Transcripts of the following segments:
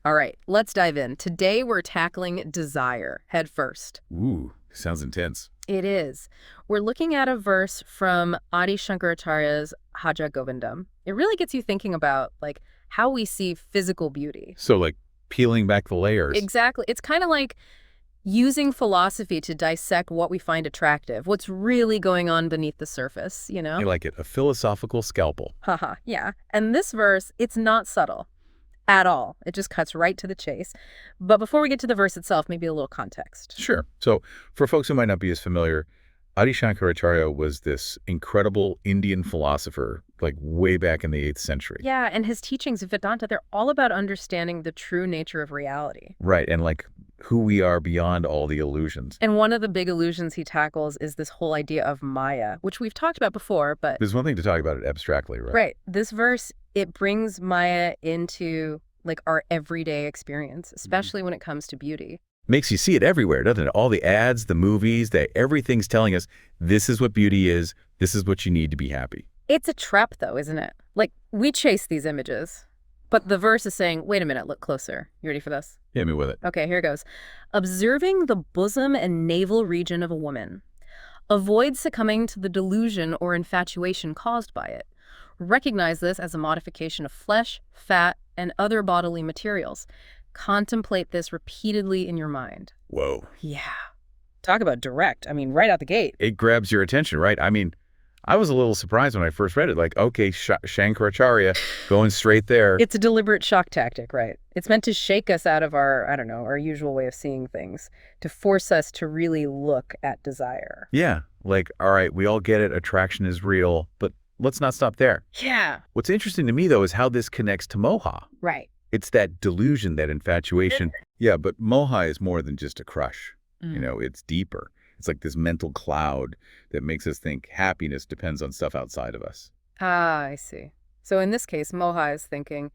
All right, let's dive in. Today we're tackling desire head first. Ooh, sounds intense. It is. We're looking at a verse from Adi Shankaracharya's Bhaja Govindam. It really gets you thinking about how we see physical beauty. So, like, peeling back the layers. Exactly. It's kind of like using philosophy to dissect what we find attractive, what's really going on beneath the surface, you know? I like it. A philosophical scalpel. Haha, yeah. And this verse, it's not subtle at all. It just cuts right to the chase. But before we get to the verse itself, maybe a little context. Sure. So, for folks who might not be as familiar, Adi Shankaracharya was this incredible Indian philosopher, like way back in the 8th century. Yeah, and his teachings of Vedanta, they're all about understanding the true nature of reality. Right. And like who we are beyond all the illusions. And one of the big illusions he tackles is this whole idea of Maya, which we've talked about before, but... There's one thing to talk about it abstractly, right? Right. This verse, it brings Maya into our everyday experience, especially when it comes to beauty. Makes you see it everywhere, doesn't it? All the ads, the movies, everything's telling us this is what beauty is, this is what you need to be happy. It's a trap, though, isn't it? We chase these images, but the verse is saying, wait a minute, look closer. You ready for this? Hit me with it. Okay, here it goes. Observing the bosom and navel region of a woman. Avoid succumbing to the delusion or infatuation caused by it. Recognize this as a modification of flesh, fat, and other bodily materials. Contemplate this repeatedly in your mind. Whoa. Yeah. Talk about direct. I mean, right out the gate. It grabs your attention, right? I mean, I was a little surprised when I first read it. Like, okay, Shankaracharya going straight there. It's a deliberate shock tactic, right? It's meant to shake us out of our, I don't know, our usual way of seeing things, to force us to really look at desire. Yeah. Like, all right, we all get it. Attraction is real, but let's not stop there. Yeah. What's interesting to me, though, is how this connects to moha. Right. It's that delusion, that infatuation. Yeah, but moha is more than just a crush. You know, it's deeper. It's like this mental cloud that makes us think happiness depends on stuff outside of us. Ah, I see. So in this case, moha is thinking,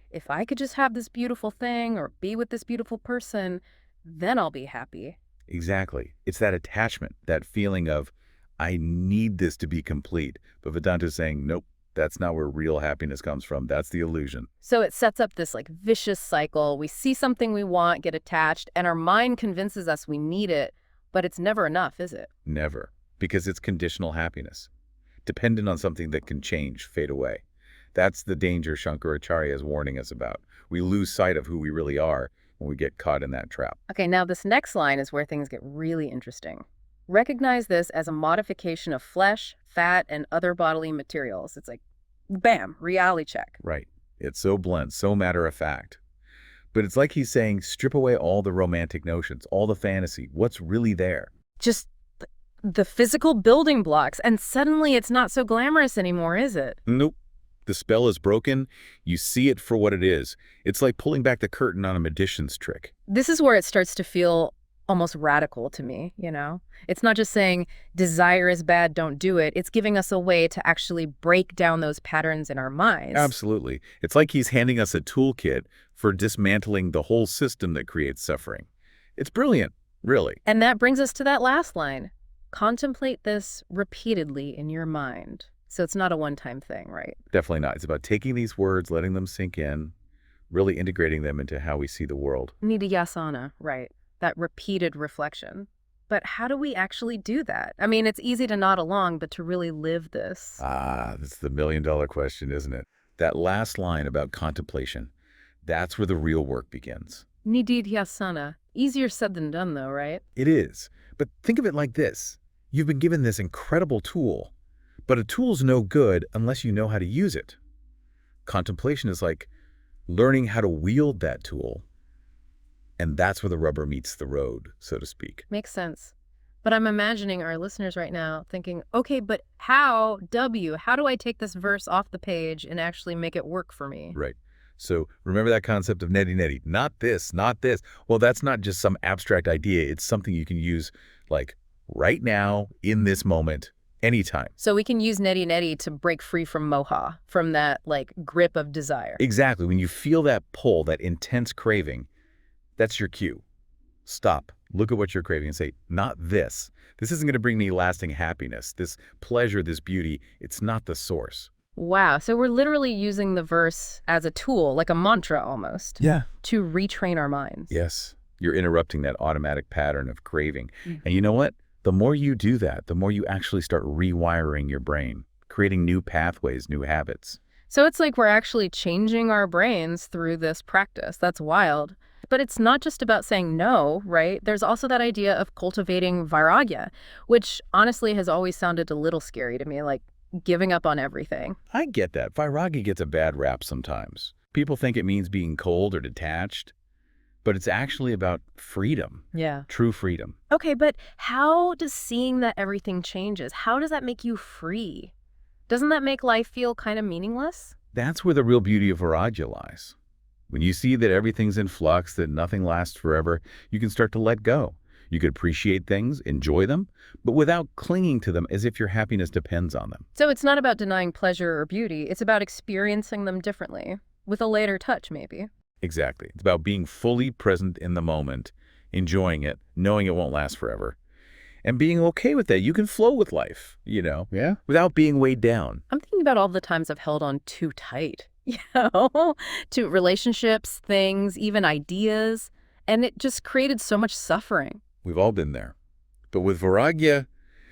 if I could just have this beautiful thing or be with this beautiful person, then I'll be happy. Exactly. It's that attachment, that feeling of, I need this to be complete. But Vedanta is saying, nope, that's not where real happiness comes from. That's the illusion. So it sets up this vicious cycle. We see something we want, get attached, and our mind convinces us we need it, but it's never enough, is it? Never. Because it's conditional happiness. Dependent on something that can change, fade away. That's the danger Shankaracharya is warning us about. We lose sight of who we really are when we get caught in that trap. Okay, now this next line is where things get really interesting. Recognize this as a modification of flesh, fat, and other bodily materials. It's like, bam, reality check. Right. It's so blunt, so matter of fact. But it's like he's saying, strip away all the romantic notions, all the fantasy. What's really there? Just the physical building blocks, and suddenly it's not so glamorous anymore, is it? Nope. The spell is broken. You see it for what it is. It's like pulling back the curtain on a magician's trick. This is where it starts to feel almost radical to me, you know? It's not just saying desire is bad, don't do it. It's giving us a way to actually break down those patterns in our minds. Absolutely. It's like he's handing us a toolkit for dismantling the whole system that creates suffering. It's brilliant, really. And that brings us to that last line. Contemplate this repeatedly in your mind. So it's not a one-time thing, right? Definitely not. It's about taking these words, letting them sink in, really integrating them into how we see the world. Nidhyasana, right. That repeated reflection. But how do we actually do that? I mean, it's easy to nod along, but to really live this. That's the million-dollar question, isn't it? That last line about contemplation, that's where the real work begins. Nidhyasana. Easier said than done, though, right? It is. But think of it like this. You've been given this incredible tool, but a tool's no good unless you know how to use it. Contemplation is like learning how to wield that tool. And that's where the rubber meets the road, so to speak. Makes sense. But I'm imagining our listeners right now thinking, okay, but how do I take this verse off the page and actually make it work for me? Right. So remember that concept of neti, not this, not this. Well, that's not just some abstract idea. It's something you can use like right now, in this moment, anytime. So we can use neti to break free from moha, from that grip of desire. Exactly. When you feel that pull, that intense craving, that's your cue. Stop. Look at what you're craving and say, not this. This isn't going to bring me lasting happiness. This pleasure, this beauty, it's not the source. Wow. So we're literally using the verse as a tool, like a mantra almost, Yeah. to retrain our minds. Yes. You're interrupting that automatic pattern of craving. Mm. And you know what? The more you do that, the more you actually start rewiring your brain, creating new pathways, new habits. So it's like we're actually changing our brains through this practice. That's wild. But it's not just about saying no, right? There's also that idea of cultivating vairagya, which honestly has always sounded a little scary to me, like giving up on everything. I get that. Vairagi gets a bad rap sometimes. People think it means being cold or detached, but it's actually about freedom, Yeah. true freedom. Okay, but how does seeing that everything changes, how does that make you free? Doesn't that make life feel kind of meaningless? That's where the real beauty of Vairagya lies. When you see that everything's in flux, that nothing lasts forever, you can start to let go. You can appreciate things, enjoy them, but without clinging to them as if your happiness depends on them. So it's not about denying pleasure or beauty, it's about experiencing them differently, with a lighter touch maybe. Exactly. It's about being fully present in the moment, enjoying it, knowing it won't last forever, and being okay with that. You can flow with life, yeah, without being weighed down. I'm thinking about all the times I've held on too tight, to relationships, things, even ideas, and it just created so much suffering. We've all been there. But with Vairagya,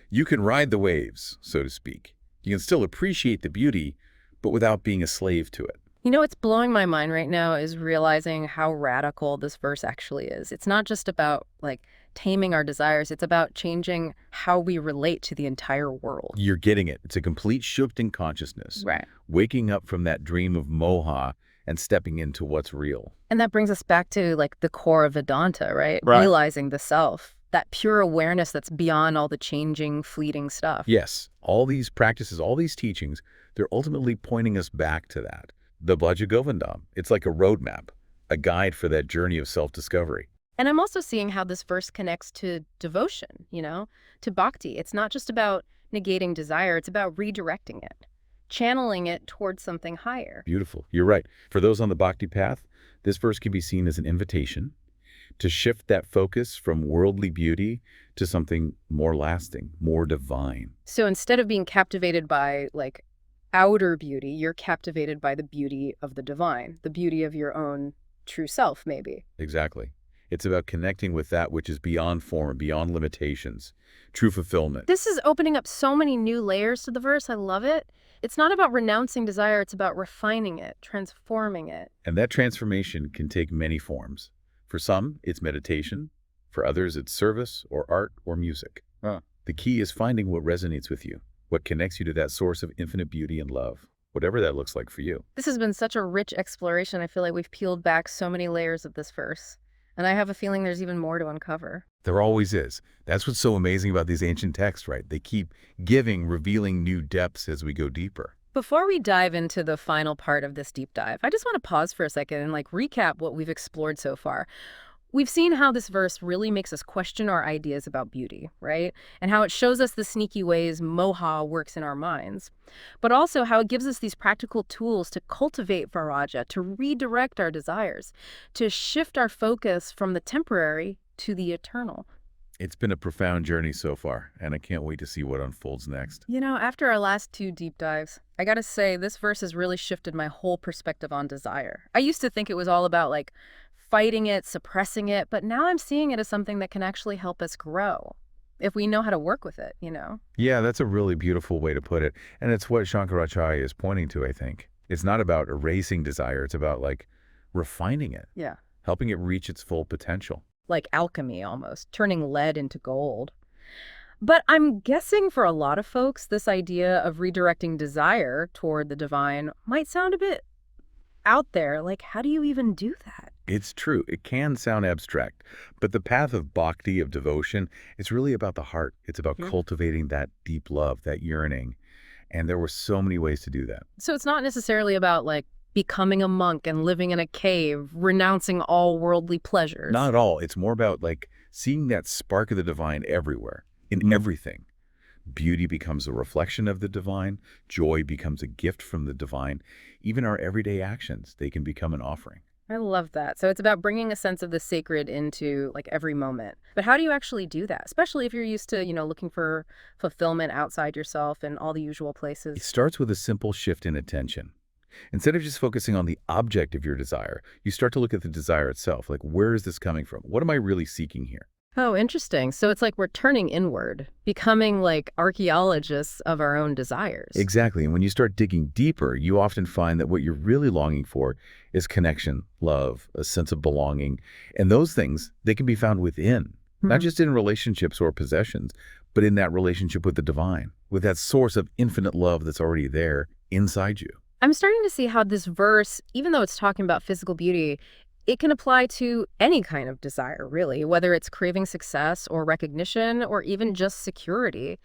you can ride the waves, so to speak. You can still appreciate the beauty, but without being a slave to it. You know what's blowing my mind right now is realizing how radical this verse actually is. It's not just about, like, taming our desires. It's about changing how we relate to the entire world. You're getting it. It's a complete shift in consciousness. Right. Waking up from that dream of moha and stepping into what's real. And that brings us back to, like, the core of Vedanta, right? Right. Realizing the self, that pure awareness that's beyond all the changing, fleeting stuff. Yes, all these practices, all these teachings, they're ultimately pointing us back to that. The Bhaja Govindam, it's like a roadmap, a guide for that journey of self-discovery. And I'm also seeing how this verse connects to devotion, to bhakti. It's not just about negating desire, it's about redirecting it, channeling it towards something higher. Beautiful. You're right. For those on the bhakti path, this verse can be seen as an invitation to shift that focus from worldly beauty to something more lasting, more divine. So instead of being captivated by, like, outer beauty, you're captivated by the beauty of the divine, the beauty of your own true self, maybe. Exactly. It's about connecting with that which is beyond form, beyond limitations, true fulfillment. This is opening up so many new layers to the verse. I love it. It's not about renouncing desire, it's about refining it, transforming it. And that transformation can take many forms. For some, it's meditation. For others, it's service or art or music. The key is finding what resonates with you, what connects you to that source of infinite beauty and love, whatever that looks like for you. This has been such a rich exploration. I feel like we've peeled back so many layers of this verse. And I have a feeling there's even more to uncover. There always is. That's what's so amazing about these ancient texts, right? They keep giving, revealing new depths as we go deeper. Before we dive into the final part of this deep dive, I just want to pause for a second and recap what we've explored so far. We've seen how this verse really makes us question our ideas about beauty, right? And how it shows us the sneaky ways moha works in our minds. But also how it gives us these practical tools to cultivate vairagya, to redirect our desires, to shift our focus from the temporary to the eternal. It's been a profound journey so far, and I can't wait to see what unfolds next. After our last 2 deep dives, I gotta say, this verse has really shifted my whole perspective on desire. I used to think it was all about, fighting it, suppressing it, but now I'm seeing it as something that can actually help us grow if we know how to work with it. Yeah, that's a really beautiful way to put it. And it's what Shankaracharya is pointing to, I think. It's not about erasing desire. It's about, refining it, Yeah. helping it reach its full potential. Like alchemy almost, turning lead into gold. But I'm guessing for a lot of folks, this idea of redirecting desire toward the divine might sound a bit out there. How do you even do that? It's true. It can sound abstract, but the path of bhakti, of devotion, it's really about the heart. It's about cultivating that deep love, that yearning. And there were so many ways to do that. So it's not necessarily about becoming a monk and living in a cave, renouncing all worldly pleasures. Not at all. It's more about seeing that spark of the divine everywhere, in everything. Beauty becomes a reflection of the divine. Joy becomes a gift from the divine. Even our everyday actions, they can become an offering. I love that. So it's about bringing a sense of the sacred into like every moment. But how do you actually do that? Especially if you're used to, looking for fulfillment outside yourself and all the usual It places. starts with a simple shift in attention. Instead of just focusing on the object of your desire, you start to look at the desire itself. Like, where is this coming from? What am I really seeking here? Oh, interesting. So it's like we're turning inward, becoming like archaeologists of our own desires. Exactly. And when you start digging deeper, you often find that what you're really longing for is connection, love, a sense of belonging. And those things, they can be found within, not Hmm. just in relationships or possessions, but in that relationship with the divine, with that source of infinite love that's already there inside you. I'm starting to see how this verse, even though it's talking about physical beauty, it can apply to any kind of desire, really, whether it's craving success or recognition or even just security.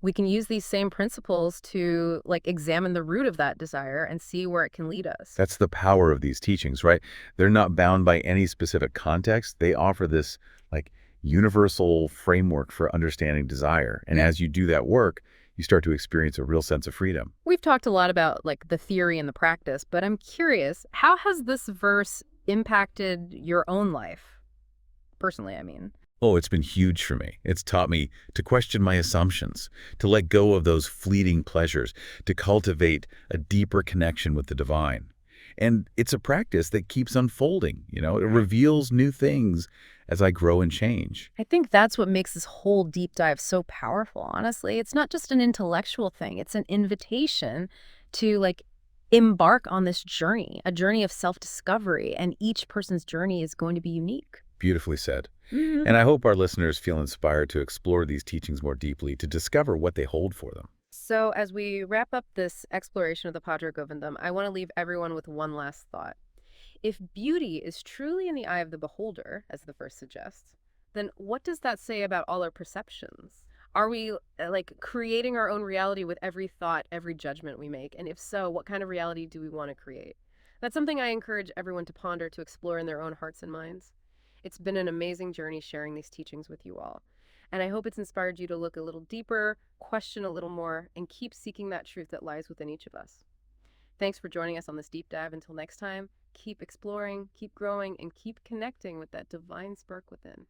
We can use these same principles to like examine the root of that desire and see where it can lead us. That's the power of these teachings, right? They're not bound by any specific context. They offer this like universal framework for understanding desire. And as you do that work, you start to experience a real sense of freedom. We've talked a lot about like the theory and the practice, but I'm curious, how has this verse impacted your own life? Personally, I mean. Oh, it's been huge for me. It's taught me to question my assumptions, to let go of those fleeting pleasures, to cultivate a deeper connection with the divine. And it's a practice that keeps unfolding. It reveals new things as I grow and change. I think that's what makes this whole deep dive so powerful, honestly. It's not just an intellectual thing, it's an invitation to like embark on this journey, a journey of self-discovery, and each person's journey is going to be unique. Beautifully said. Mhm. And I hope our listeners feel inspired to explore these teachings more deeply, to discover what they hold for them. So, as we wrap up this exploration of the Padre Govindam, I want to leave everyone with one last thought. If beauty is truly in the eye of the beholder, as the verse suggests, then what does that say about all our perceptions? Are we like creating our own reality with every thought, every judgment we make? And if so, what kind of reality do we want to create? That's something I encourage everyone to ponder, to explore in their own hearts and minds. It's been an amazing journey sharing these teachings with you all. And I hope it's inspired you to look a little deeper, question a little more, and keep seeking that truth that lies within each of us. Thanks for joining us on this deep dive. Until next time, keep exploring, keep growing, and keep connecting with that divine spark within.